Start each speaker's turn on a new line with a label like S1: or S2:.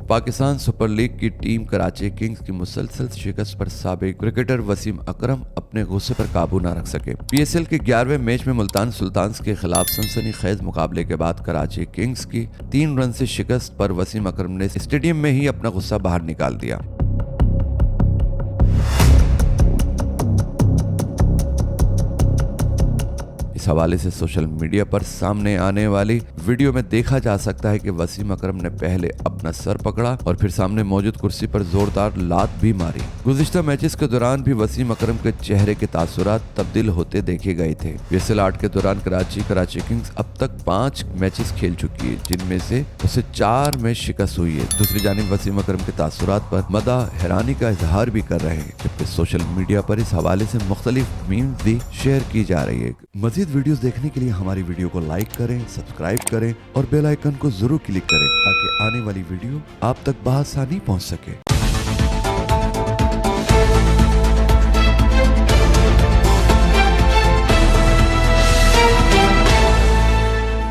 S1: Pakistan super league की team Karachi Kings की मुसलसल शिकस्त पर साबिक क्रिकेटर वसीम अकरम अपने गुस्से पर काबू न रख सके। पीएसएल के 11वें मैच में मुल्तान सुल्तान्स के खिलाफ सनसनीखेज मुकाबले के बाद कराची किंग्स की 3 रन से शिकस्त पर वसीम अकरम ने स्टेडियम में ही अपना गुस्सा बाहर निकाल दिया। इस हवाले से सोशल मीडिया पर सामने आने वाली वीडियो में देखा जा सकता है कि वसीम अकरम ने पहले अपना सर पकड़ा और फिर सामने मौजूद कुर्सी पर जोरदार लात भी मारी। गुज़िश्ता मैचेस के दौरान भी वसीम अकरम के चेहरे के तासुरात तब्दील होते देखे गए थे। पीएसएल 8 के दौरान कराची किंग्स अब तक 5 मैचेस खेल चुकी है, जिनमें से उसे 4 में शिकस्त हुई है। दूसरी जानिब वसीम अकरम के तासुरात पर मदा हैरानी का इजहार भी कर रहे हैं, जबकि सोशल मीडिया पर इस हवाले से मुख्तलिफ मीम्स भी शेयर की जा रही है। मजीद वीडियोस देखने के लिए हमारी वीडियो को लाइक करें, सब्सक्राइब करें और बेल आइकन को जरूर क्लिक करें ताकि आने वाली वीडियो आप तक बआसानी पहुंच सके।